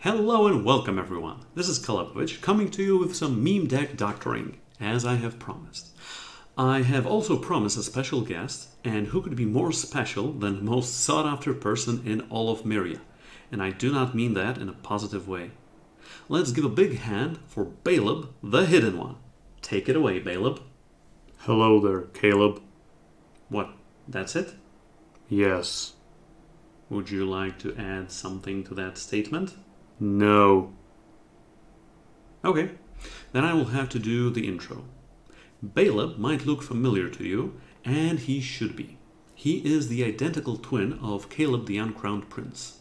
Hello and welcome everyone. This is Calebovitsch coming to you with some meme deck doctoring, as I have promised. I have also promised a special guest, and who could be more special than the most sought after person in all of Myria? And I do not mean that in a positive way. Let's give a big hand for Baleb, the hidden one. Take it away, Baleb. Hello there, Caleb. What, that's it? Yes. Would you like to add something to that statement? No. Okay, then I will have to do the intro. Baleb might look familiar to you, and he should be. He is the identical twin of Caleb the Uncrowned Prince.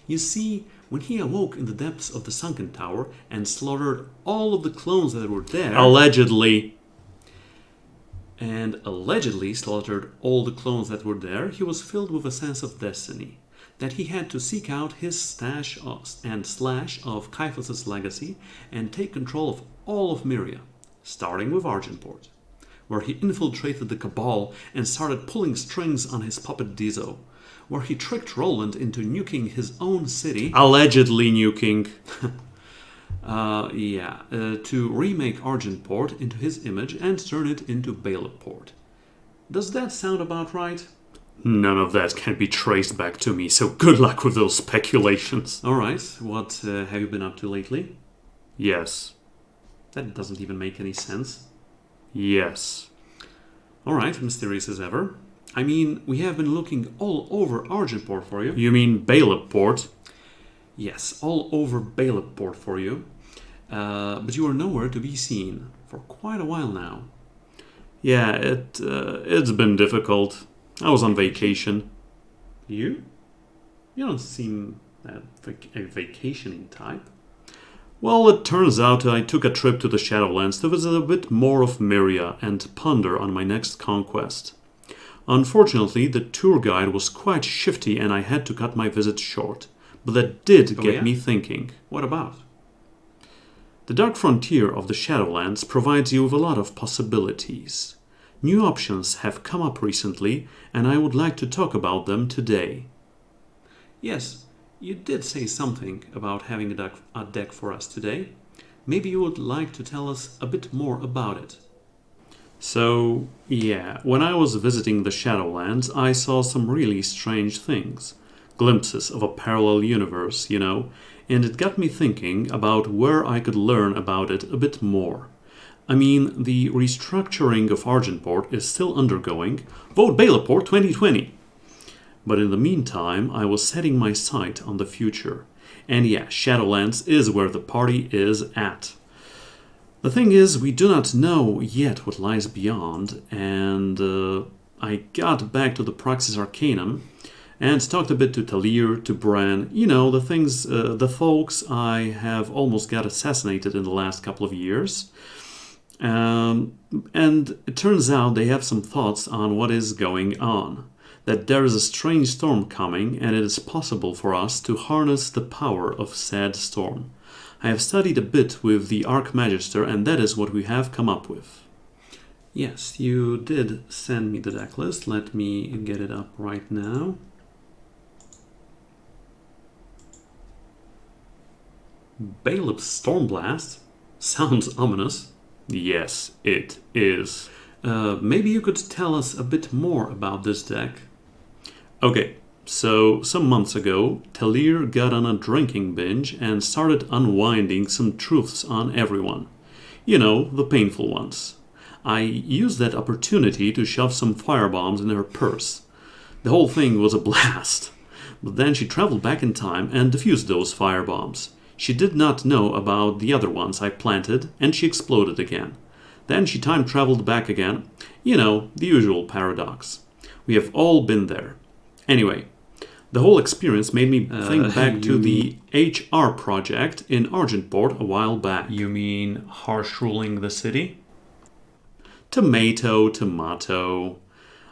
You see, when he awoke in the depths of the sunken tower and slaughtered all of the clones that were there... Allegedly slaughtered all the clones that were there, he was filled with a sense of destiny. That he had to seek out his stash and slash of Caiaphas' legacy and take control of all of Myria, starting with Argentport, where he infiltrated the Cabal and started pulling strings on his puppet Dizo, where he tricked Roland into nuking his own city. Allegedly nuking. To remake Argentport into his image and turn it into Balebport. Does that sound about right? None of that can be traced back to me, so good luck with those speculations. Alright, what have you been up to lately? Yes. That doesn't even make any sense. Yes. Alright, mysterious as ever. I mean, we have been looking all over Argentport for you. You mean Balebport? Yes, all over Balebport for you. But you are nowhere to be seen for quite a while now. Yeah, it's been difficult. I was on vacation. You? You don't seem a vacationing type. Well, it turns out I took a trip to the Shadowlands to visit a bit more of Myria and ponder on my next conquest. Unfortunately, the tour guide was quite shifty and I had to cut my visit short. But that did get me thinking. What about? The dark frontier of the Shadowlands provides you with a lot of possibilities. New options have come up recently, and I would like to talk about them today. Yes, you did say something about having a deck for us today. Maybe you would like to tell us a bit more about it. So, when I was visiting the Shadowlands, I saw some really strange things. Glimpses of a parallel universe, and it got me thinking about where I could learn about it a bit more. I mean, the restructuring of Argentport is still undergoing. Vote Balebport 2020! But in the meantime, I was setting my sight on the future. And Shadowlands is where the party is at. The thing is, we do not know yet what lies beyond, and I got back to the Praxis Arcanum and talked a bit to Talir, to Bran, the folks I have almost got assassinated in the last couple of years. And it turns out they have some thoughts on what is going on. That there is a strange storm coming, and it is possible for us to harness the power of said storm. I have studied a bit with the Archmagister, and that is what we have come up with. Yes, you did send me the deck list. Let me get it up right now. Baleb's Stormblast? Sounds ominous. Yes, it is. Maybe you could tell us a bit more about this deck. Okay, so some months ago, Talir got on a drinking binge and started unwinding some truths on everyone. The painful ones. I used that opportunity to shove some firebombs in her purse. The whole thing was a blast. But then she traveled back in time and defused those firebombs. She did not know about the other ones I planted, and she exploded again. Then she time-traveled back again. The usual paradox. We have all been there. Anyway, the whole experience made me think back to the HR project in Argentport a while back. You mean harsh ruling the city? Tomato, tomato.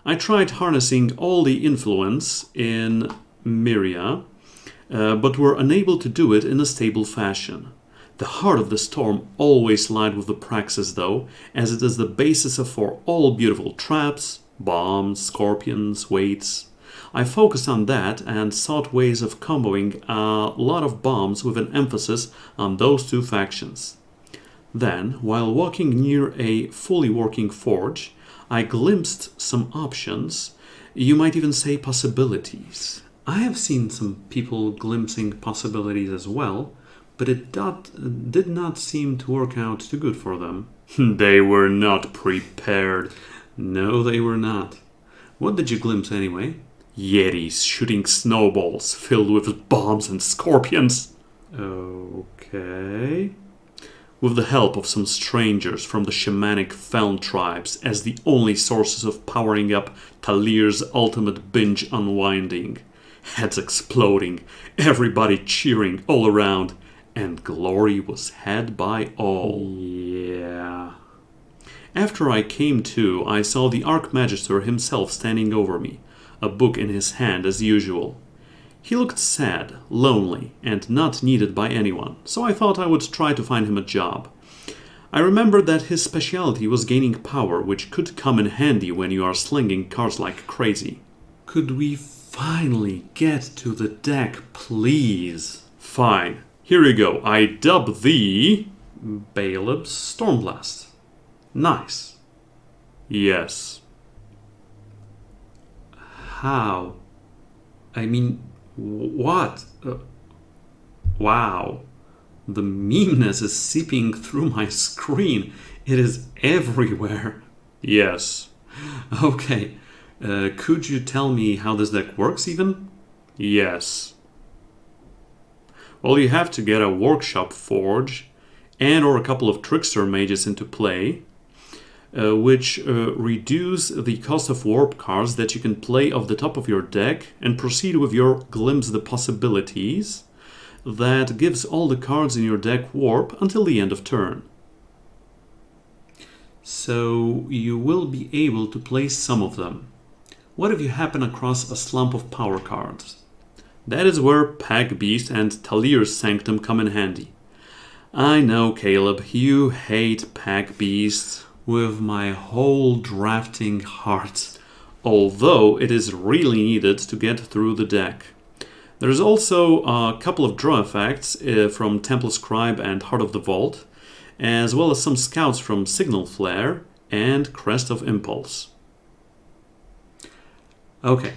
I tried harnessing all the influence in Myria, but were unable to do it in a stable fashion. The heart of the storm always lied with the Praxis, though, as it is the basis for all beautiful traps, bombs, scorpions, weights. I focused on that and sought ways of comboing a lot of bombs with an emphasis on those two factions. Then, while walking near a fully working forge, I glimpsed some options, you might even say possibilities. I have seen some people glimpsing possibilities as well, but it did not seem to work out too good for them. They were not prepared. No, they were not. What did you glimpse anyway? Yetis shooting snowballs filled with bombs and scorpions. Okay. With the help of some strangers from the shamanic Feln tribes as the only sources of powering up Talir's ultimate binge unwinding. Heads exploding, everybody cheering all around, and glory was had by all. Yeah. After I came to, I saw the Archmagister himself standing over me, a book in his hand as usual. He looked sad, lonely, and not needed by anyone, so I thought I would try to find him a job. I remembered that his specialty was gaining power, which could come in handy when you are slinging cards like crazy. Could we finally get to the deck, please? Fine. Here you go. I dub thee... Baleb's Stormblast. Nice. Yes. How? I mean, what? Wow. The meanness is seeping through my screen. It is everywhere. Yes. Okay. Could you tell me how this deck works even? Yes. Well, you have to get a workshop forge and or a couple of trickster mages into play, which reduce the cost of warp cards that you can play off the top of your deck and proceed with your Glimpse the Possibilities that gives all the cards in your deck warp until the end of turn. So you will be able to play some of them. What if you happen across a slump of power cards? That is where Pack Beast and Talir's Sanctum come in handy. I know, Caleb, you hate Pack Beast. With my whole drafting heart. Although it is really needed to get through the deck. There's also a couple of draw effects from Temple Scribe and Heart of the Vault, as well as some scouts from Signal Flare and Crest of Impulse. Okay,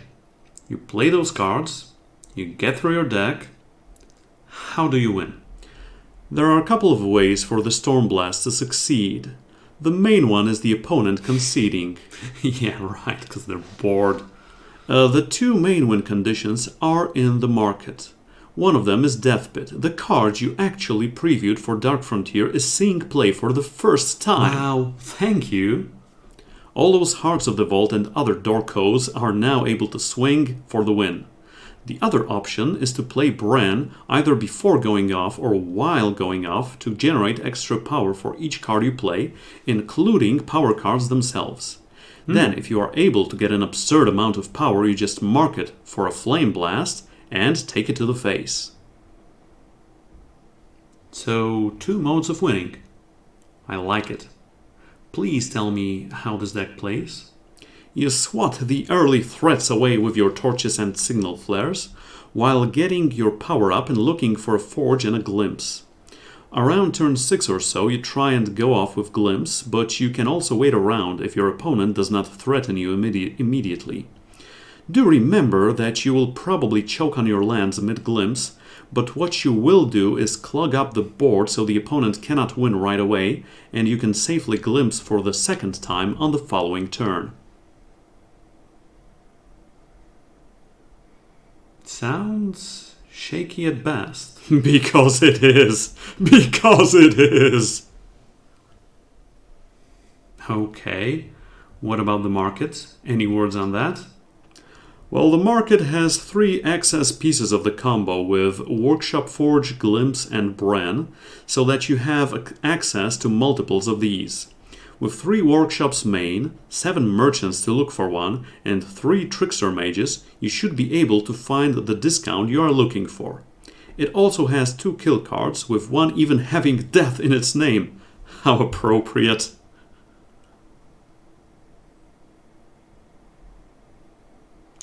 you play those cards, you get through your deck. How do you win? There are a couple of ways for the Stormblast to succeed. The main one is the opponent conceding. Yeah, right, because they're bored. The two main win conditions are in the market. One of them is Deathbit. The card you actually previewed for Dark Frontier is seeing play for the first time. Wow, thank you. All those Hearts of the Vault and other Dorkos are now able to swing for the win. The other option is to play Bran either before going off or while going off to generate extra power for each card you play, including power cards themselves. Then, if you are able to get an absurd amount of power, you just mark it for a Flame Blast and take it to the face. So, two modes of winning. I like it. Please tell me how this deck plays. You swat the early threats away with your torches and signal flares, while getting your power up and looking for a forge and a glimpse. Around turn 6 or so, you try and go off with glimpse, but you can also wait around if your opponent does not threaten you immediately. Do remember that you will probably choke on your lands mid-glimpse, but what you will do is clog up the board so the opponent cannot win right away, and you can safely glimpse for the second time on the following turn. Sounds shaky at best. Because it is. Because it is. Okay. What about the market? Any words on that? Well, the market has 3 excess pieces of the combo with Workshop Forge, Glimpse, and Bran, so that you have access to multiples of these. With 3 Workshops main, 7 merchants to look for one, and 3 Trickster mages, you should be able to find the discount you are looking for. It also has 2 kill cards, with one even having death in its name. How appropriate.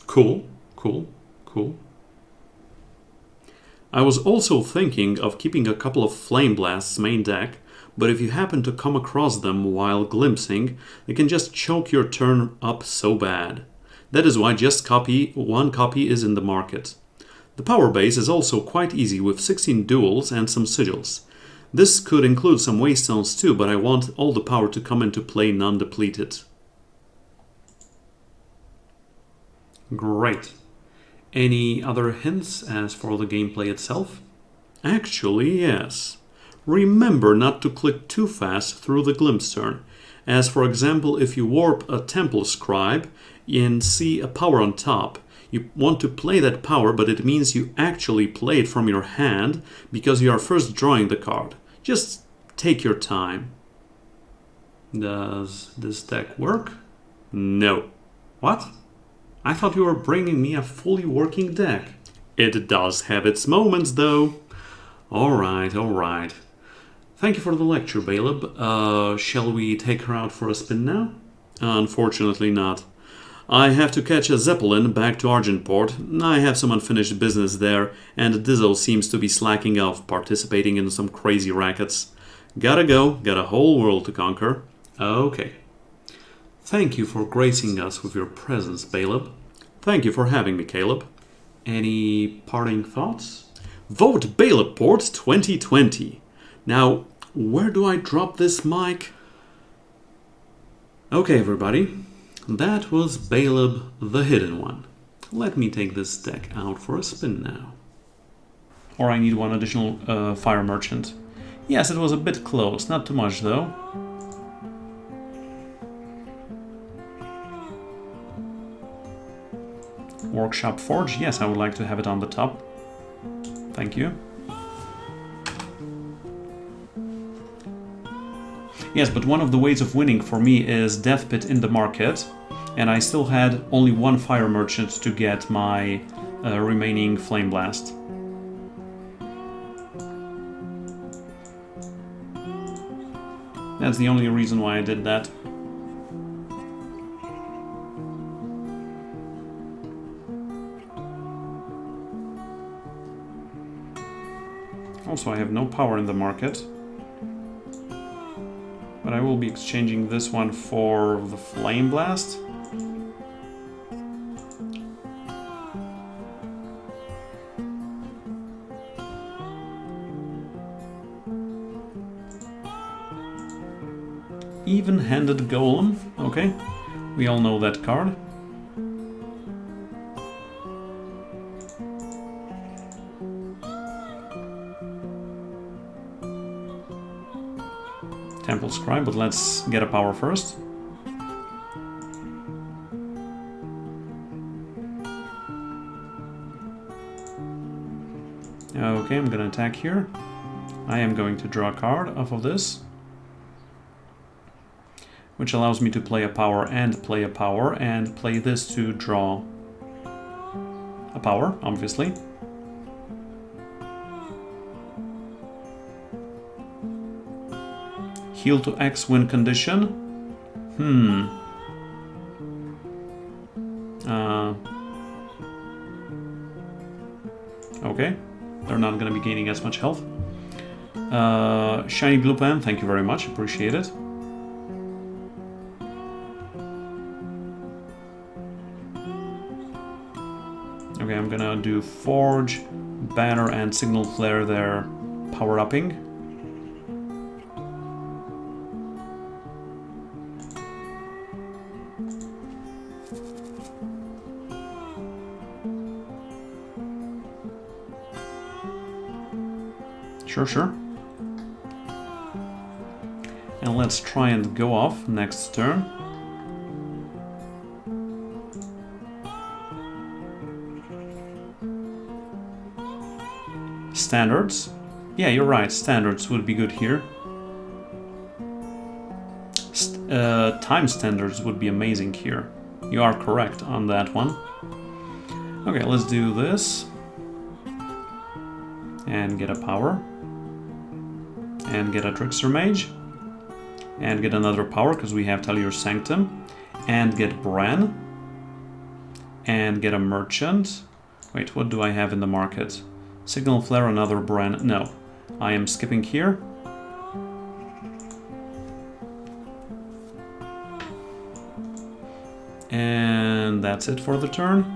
Cool. Cool, cool. I was also thinking of keeping a couple of Flame Blasts main deck, but if you happen to come across them while glimpsing, they can just choke your turn up so bad. That is why just one copy is in the market. The power base is also quite easy with 16 duels and some sigils. This could include some Waystones too, but I want all the power to come into play non-depleted. Great. Any other hints as for the gameplay itself? Actually, yes. Remember not to click too fast through the glimpse turn. As for example, if you warp a Temple Scribe and see a power on top, you want to play that power, but it means you actually play it from your hand because you are first drawing the card. Just take your time. Does this deck work? No. What? I thought you were bringing me a fully working deck. It does have its moments, though. Alright, alright. Thank you for the lecture, Baleb. Shall we take her out for a spin now? Unfortunately not. I have to catch a Zeppelin back to Argentport. I have some unfinished business there, and Dizzo seems to be slacking off, participating in some crazy rackets. Gotta go, got a whole world to conquer. Okay. Thank you for gracing us with your presence, Baleb. Thank you for having me, Caleb. Any parting thoughts? Vote Balebport 2020. Now, where do I drop this mic? Okay, everybody. That was Baleb the Hidden One. Let me take this deck out for a spin now. Or I need one additional Fire Merchant. Yes, it was a bit close, not too much though. Workshop Forge, yes, I would like to have it on the top. Thank you. Yes, but one of the ways of winning for me is Death Pit in the market, and I still had only one Fire Merchant to get my remaining Flame Blast. That's the only reason why I did that. Also, I have no power in the market. But I will be exchanging this one for the Flame Blast. Even-handed Golem. Okay, we all know that card. Temple Scribe, but let's get a power first. Okay, I'm gonna attack here. I am going to draw a card off of this, which allows me to play a power and play a power, and play this to draw a power, obviously. Heal to X win condition. Okay, they're not going to be gaining as much health. Shiny Blue Pen, thank you very much, appreciate it. Okay, I'm gonna do Forge, Banner, and Signal Flare there, power upping. Sure. And let's try and go off next turn. Standards. Yeah, you're right, standards would be good here. Time standards would be amazing here. You are correct on that one. Okay, let's do this. And get a power. And get a Trickster Mage. And get another power, because we have Talior's Sanctum. And get Bran. and get a merchant. Wait, what do I have in the market? Signal flare, another brand. No, I am skipping here. And that's it for the turn.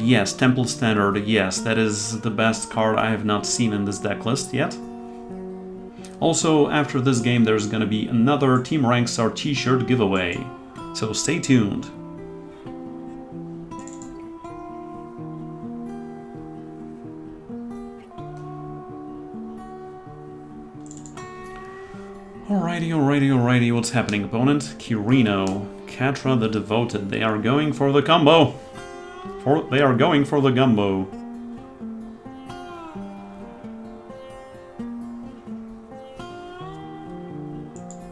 Yes, Temple Standard, yes, that is the best card I have not seen in this deck list yet. Also, after this game there's gonna be another Team Rankstar t-shirt giveaway, so stay tuned. Alrighty, what's happening, opponent? Kirino, Catra the Devoted, they are going for the combo! They are going for the gumbo.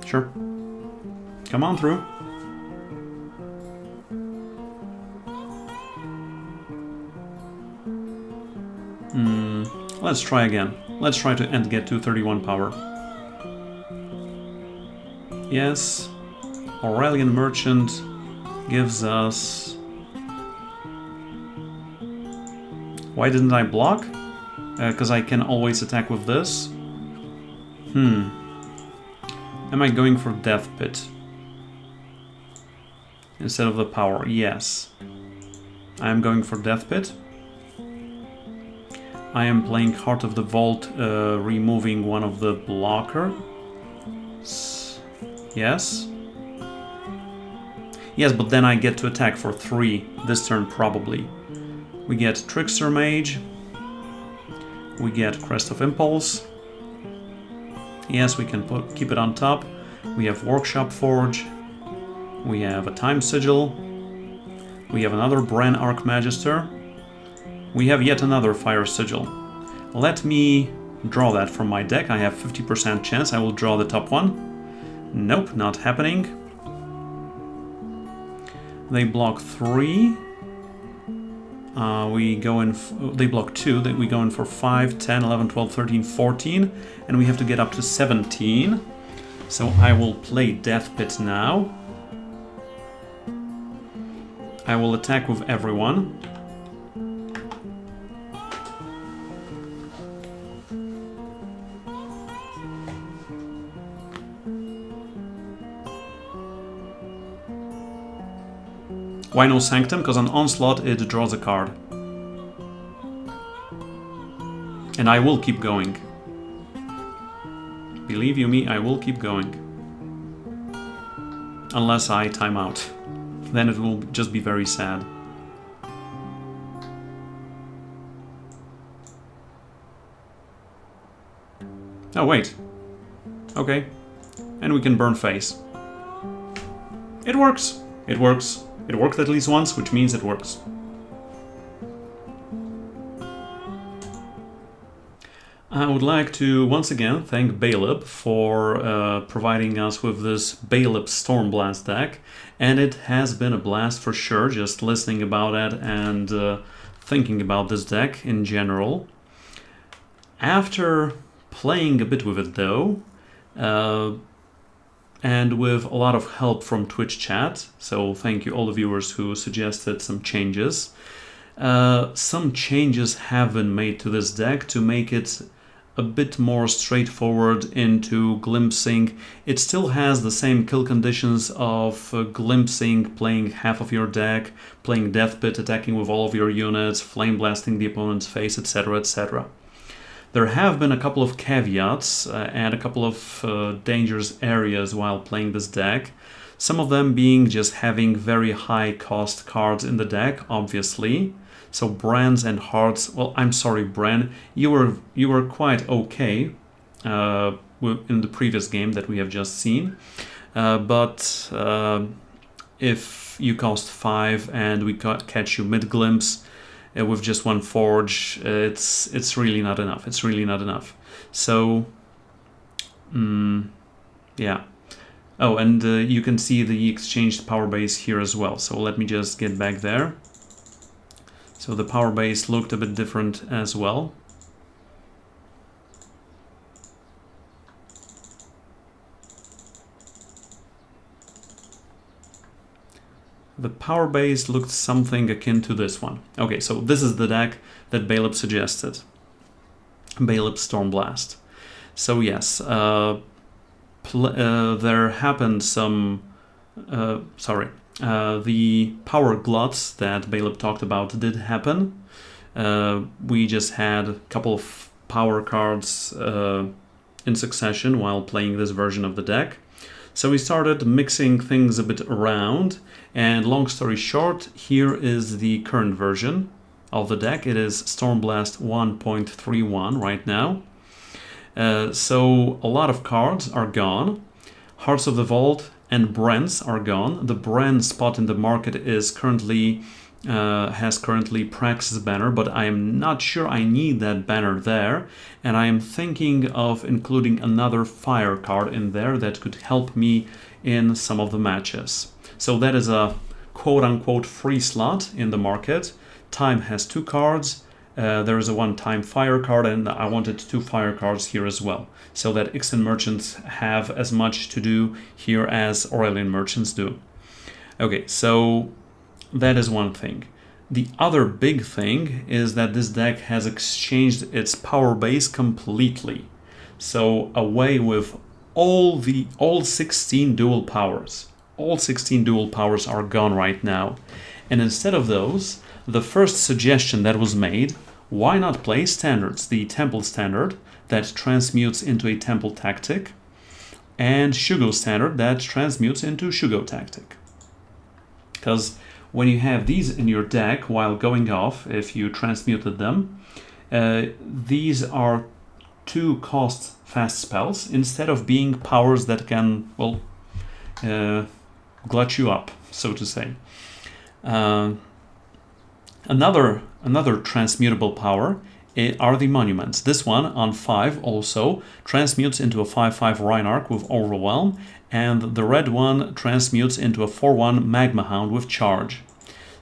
Sure. Come on through. Let's try again. Let's try to get 231 power. Yes. Aurelian Merchant gives us... Why didn't I block? Because I can always attack with this. Am I going for Death Pit? Instead of the power? Yes. I am going for Death Pit. I am playing Heart of the Vault, removing one of the blocker. Yes. Yes, but then I get to attack for 3 this turn probably. We get Trickster Mage. We get Crest of Impulse. Yes, we can keep it on top. We have Workshop Forge. We have a Time Sigil. We have another Bran Archmagister. We have yet another Fire Sigil. Let me draw that from my deck. I have 50% chance I will draw the top one. Nope, not happening. They block 3. We go in, they block 2, then we go in for 5, 10, 11, 12, 13, 14, and we have to get up to 17. So I will play Death Pit now. I will attack with everyone. Why no Sanctum? Because on Onslaught it draws a card. And I will keep going. Believe you me, I will keep going. Unless I time out. Then it will just be very sad. Oh wait. Okay. And we can burn face. It works! It works. It worked at least once, which means it works. I would like to once again thank Baleb for providing us with this Baleb Stormblast deck, and it has been a blast for sure, just listening about it and thinking about this deck in general. After playing a bit with it though, and with a lot of help from Twitch chat, so thank you all the viewers who suggested some changes. Some changes have been made to this deck to make it a bit more straightforward into glimpsing. It still has the same kill conditions of glimpsing, playing half of your deck, playing Death Pit, attacking with all of your units, flame blasting the opponent's face, etc, etc. There have been a couple of caveats and a couple of dangerous areas while playing this deck. Some of them being just having very high cost cards in the deck, obviously. So Brands and Hearts, well, I'm sorry Bran, you were quite okay in the previous game that we have just seen. But if you cost 5 and we catch you mid-glimpse, with just one forge, it's really not enough. It's really not enough. So, yeah. Oh, and you can see the exchanged power base here as well. So let me just get back there. So the power base looked a bit different as well. the power base looked something akin to this one. Okay, so this is the deck that Baleb suggested. Baleb Stormblast. So yes, there happened some... the power gluts that Baleb talked about did happen. We just had a couple of power cards in succession while playing this version of the deck. So we started mixing things a bit around, and long story short, here is the current version of the deck. It is Stormblast 1.31 right now. So a lot of cards are gone. Hearts of the Vault and Brents are gone. The Bren spot in the market is currently has Praxis banner, but I am not sure I need that banner there, and I am thinking of including another fire card in there that could help me in some of the matches. So that is a quote-unquote free slot in the market. Time has 2 cards. There is a 1-time fire card, and I wanted 2 fire cards here as well, so that Ixen merchants have as much to do here as Aurelian merchants do. Okay, so that is one thing. The other big thing is that this deck has exchanged its power base completely. So away with all 16 dual powers. All 16 dual powers are gone right now. And instead of those, the first suggestion that was made, why not play standards? The Temple Standard that transmutes into a Temple Tactic, and Shugo Standard that transmutes into Shugo Tactic. Because when you have these in your deck while going off, if you transmuted them, these are 2 cost fast spells instead of being powers that can, well, glut you up, so to say. Another transmutable power are the Monuments. This one on 5 also transmutes into a 5/5 Reinarch with Overwhelm, and the red one transmutes into a 4/1 Magma Hound with Charge.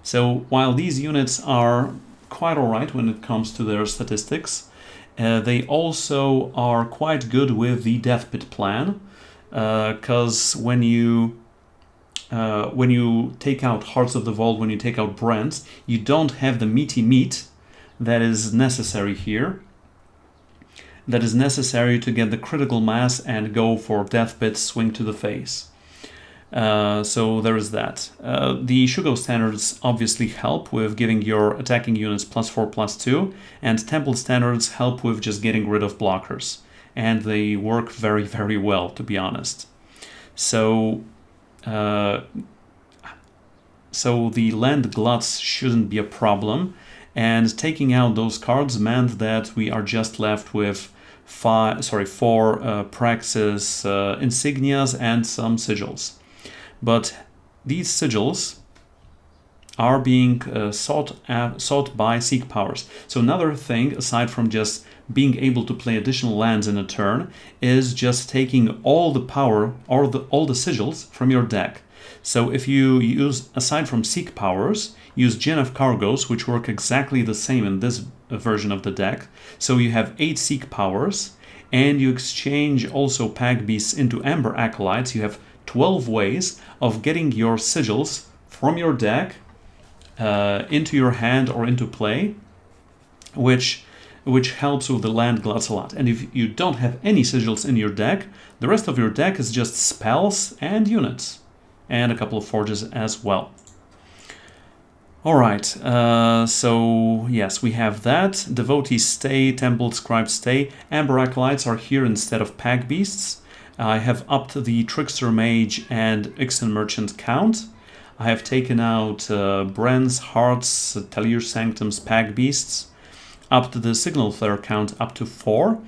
So while these units are quite alright when it comes to their statistics, they also are quite good with the Death Pit plan, because when you take out Hearts of the Vault, when you take out Brents, you don't have the meaty meat that is necessary here. That is necessary to get the critical mass and go for Death Pit, swing to the face. So there is that. The Shugo Standards obviously help with giving your attacking units +4/+2, and Temple Standards help with just getting rid of blockers. And they work very, very well, to be honest. So the land gluts shouldn't be a problem, and taking out those cards meant that we are just left with 4 Praxis insignias and some sigils. But these sigils are being sought by Seek powers. So another thing, aside from just being able to play additional lands in a turn, is just taking all the power or all the sigils from your deck. So if you use, aside from Seek powers, use GNF Cargoes, which work exactly the same in this version of the deck. So you have 8 Seek powers, and you exchange also Pack Beasts into Amber Acolytes. You have 12 ways of getting your sigils from your deck into your hand or into play, which helps with the land gluts a lot. And if you don't have any sigils in your deck, the rest of your deck is just spells and units, and a couple of forges as well. Alright, so yes, we have that. Devotees stay, Temple Scribes stay. Amber Acolytes are here instead of Pack Beasts. I have upped the Trickster Mage and Ixen Merchant count. I have taken out Brens, Hearts, Talir Sanctums, Pack Beasts. Upped the Signal Flare count up to 4.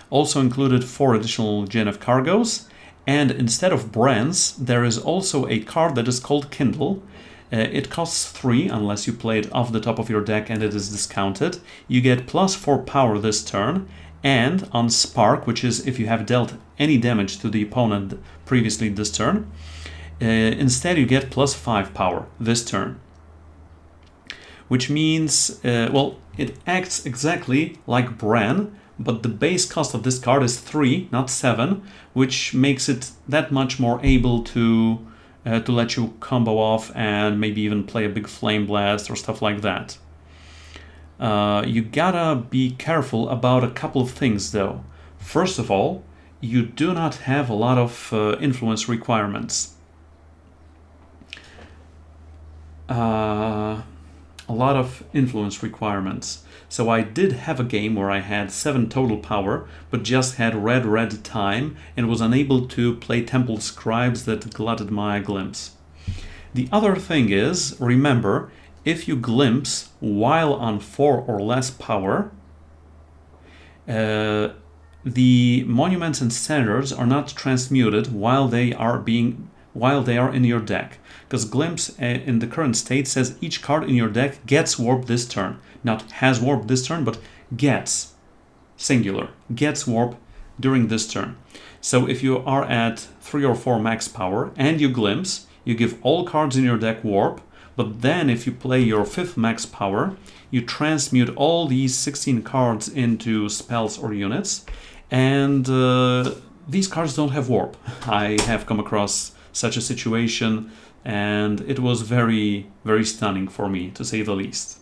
Also included 4 additional GNF Cargoes. And instead of Brens, there is also a card that is called Kindle. It costs 3 unless you play it off the top of your deck and it is discounted. You get +4 power this turn, and on Spark, which is if you have dealt any damage to the opponent previously this turn, instead you get +5 power this turn. Which means, well, it acts exactly like Bran, but the base cost of this card is 3, not 7, which makes it that much more able to to let you combo off and maybe even play a big Flame Blast or stuff like that. You gotta be careful about a couple of things though. First of all, you do not have a lot of influence requirements. So I did have a game where I had 7 total power, but just had red time and was unable to play Temple Scribes that glutted my glimpse. The other thing is, remember, if you glimpse while on 4 or less power, the monuments and standards are not transmuted while they are in your deck. Because glimpse in the current state says each card in your deck gets warped this turn. Not has warped this turn, but gets, singular, gets warped during this turn. So if you are at 3 or 4 max power and you glimpse, you give all cards in your deck warp, but then if you play your 5th max power, you transmute all these 16 cards into spells or units, and these cards don't have warp. I have come across such a situation, and it was very, very stunning for me, to say the least.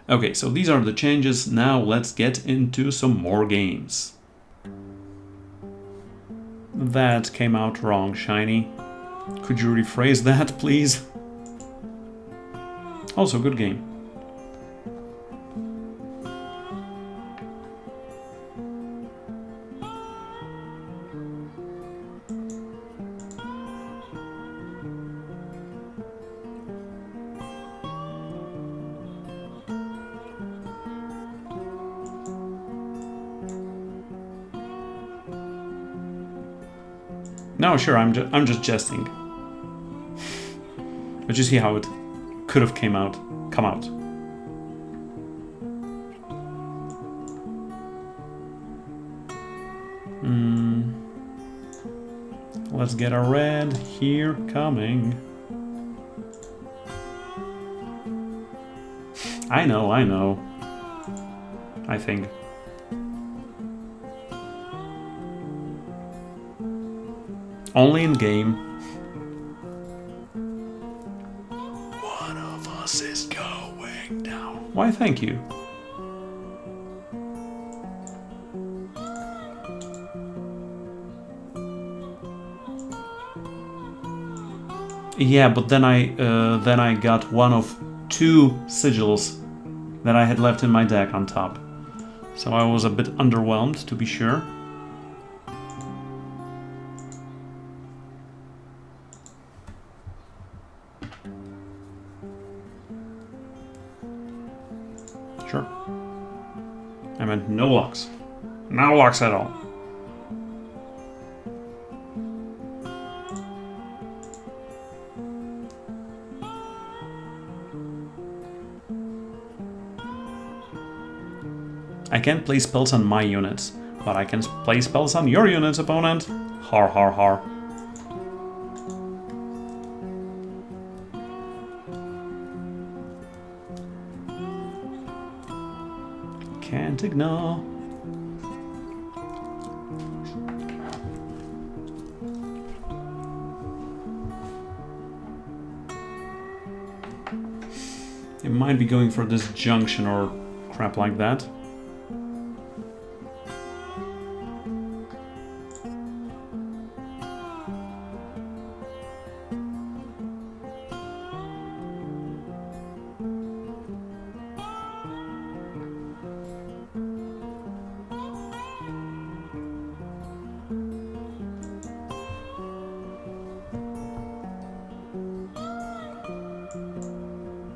Okay, so these are the changes. Now let's get into some more games. That came out wrong, Shiny. Could you rephrase that, please? Also, good game. No, sure, I'm just jesting. But you see how it could have come out. Let's get a red here coming. I know. I think. Only in game. One of us is going down. Why, thank you. Yeah, but then I got one of 2 sigils that I had left in my deck on top. So I was a bit underwhelmed, to be sure. Sure. I meant no locks. No locks at all. I can't play spells on my units, but I can play spells on your units, opponent. Har har har. Can't ignore. It might be going for this junction or crap like that.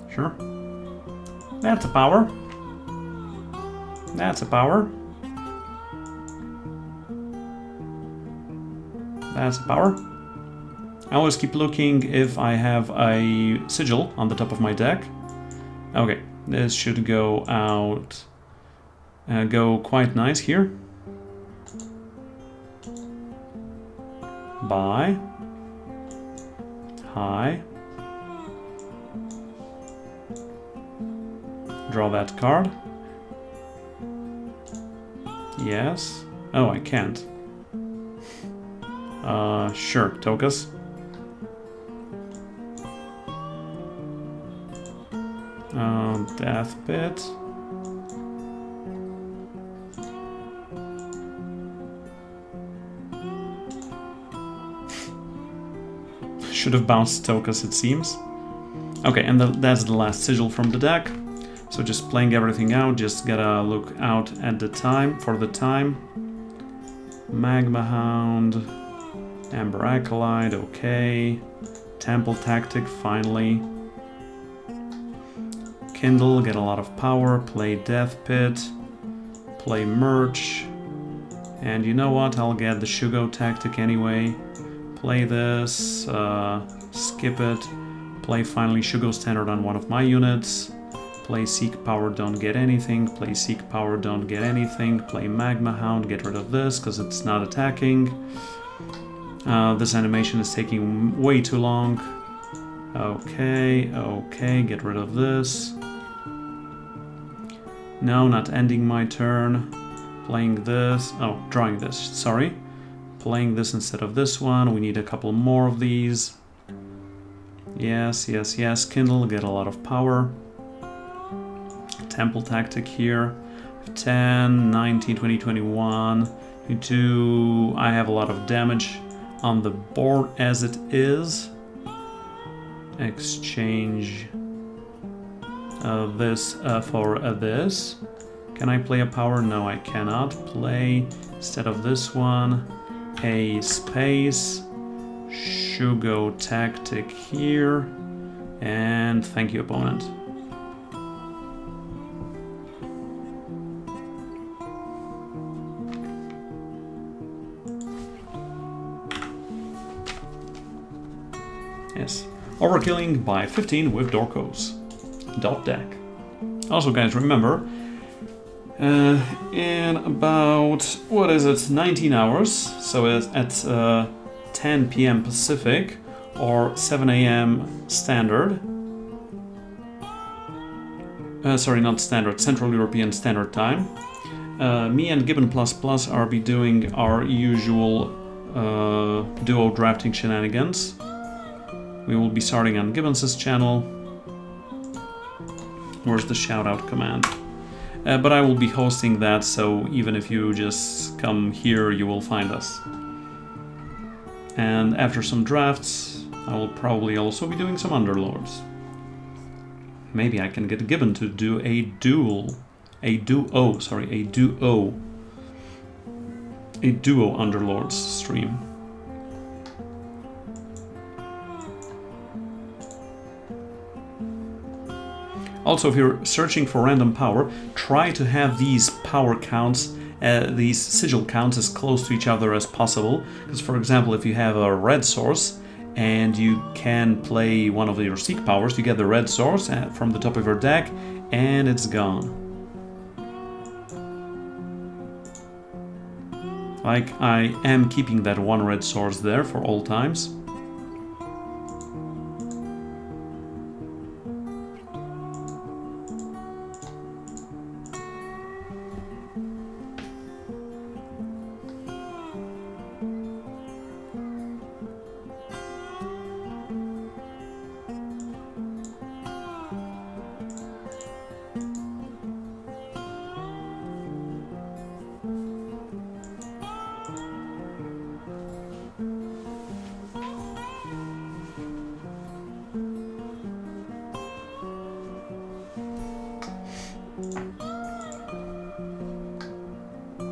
Sure. That's a power. That's a power. That's a power. I always keep looking if I have a sigil on the top of my deck. Okay, this should go out. Go quite nice here. Bye. Hi. Draw that card. Yes. Oh, I can't. Sure, Tokas. Death Pit. Should have bounced Tokas, it seems. Okay, and that's the last sigil from the deck. So just playing everything out, just gotta look out at the time, for the time. Magma Hound, Amber Acolyte, okay. Temple Tactic, finally. Kindle, get a lot of power, play Death Pit, play Merch. And you know what, I'll get the Shugo Tactic anyway. Play this, skip it, play finally Shugo Standard on one of my units, play Seek Power, don't get anything, play Seek Power, don't get anything, play Magma Hound, get rid of this because it's not attacking. This animation is taking way too long. Okay, okay, get rid of this. No, not ending my turn. Playing this, oh, drawing this, sorry. Playing this instead of this one. We need a couple more of these. Yes, yes, yes. Kindle, get a lot of power. Temple Tactic here. 10, 19, 20, 21. 22. I have a lot of damage on the board as it is. Exchange this for this. Can I play a power? No, I cannot. Play instead of this one. A space, Shugo Tactic here, and thank you, opponent. Yes, overkilling by 15 with Dorkos. Dot deck. Also, guys, remember, in about, what is it, 19 hours, so it's at 10 p.m. Pacific or 7 a.m. Standard. Sorry, not Standard, Central European Standard Time. Me and Gibbon++ are be doing our usual duo drafting shenanigans. We will be starting on Gibbons' channel. Where's the shout-out command? But I will be hosting that, so even if you just come here, you will find us. And after some drafts, I will probably also be doing some Underlords. Maybe I can get Gibbon to do a duo Underlords stream. Also, if you're searching for random power, try to have these power counts, these sigil counts as close to each other as possible. Because, for example, if you have a red source and you can play one of your Seek powers, you get the red source from the top of your deck and it's gone. Like, I am keeping that one red source there for all times.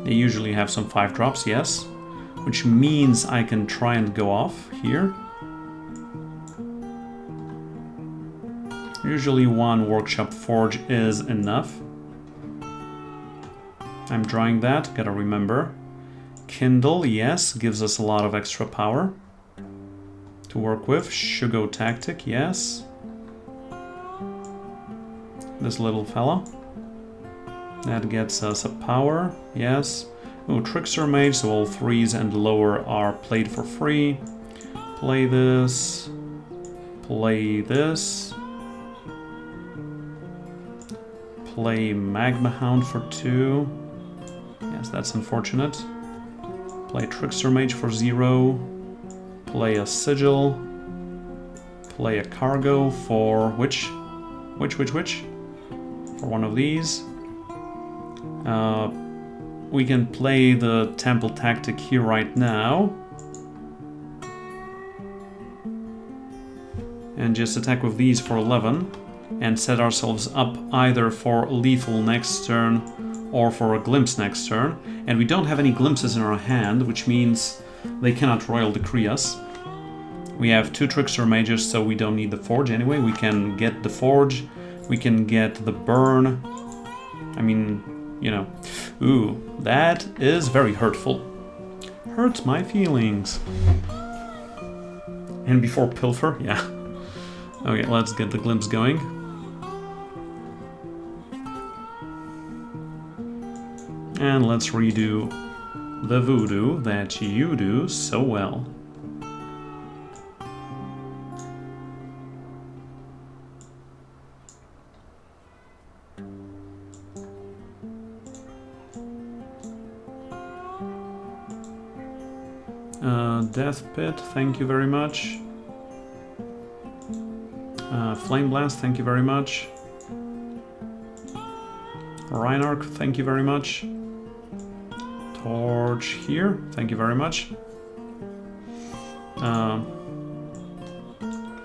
They usually have some 5-drops, yes, which means I can try and go off here. Usually one Workshop Forge is enough. I'm drawing that, gotta remember. Kindle, yes, gives us a lot of extra power to work with. Shugo Tactic, yes. This little fella. That gets us a power, yes. Oh, Trickster Mage, so all 3s and lower are played for free. Play this. Play this. Play Magma Hound for 2. Yes, that's unfortunate. Play Trickster Mage for 0. Play a Sigil. Play a Cargo for which? for one of these. We can play the temple tactic here right now. And just attack with these for 11. And set ourselves up either for lethal next turn or for a glimpse next turn. And we don't have any glimpses in our hand, which means they cannot royal decree us. We have 2 trickster mages, so we don't need the forge anyway. We can get the forge, we can get the burn. I mean, you know. Ooh, that is very hurtful. Hurts my feelings. And before pilfer, yeah. Okay, let's get the glimpse going. And let's redo the voodoo that you do so well. Death Pit, thank you very much. Flame Blast, thank you very much. Reinarch, thank you very much. Torch here, thank you very much.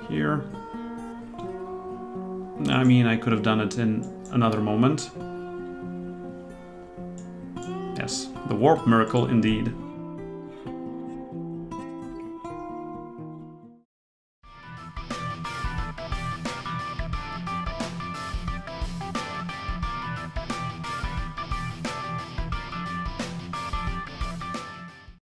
Here. I mean, I could have done it in another moment. Yes, the Warp Miracle indeed.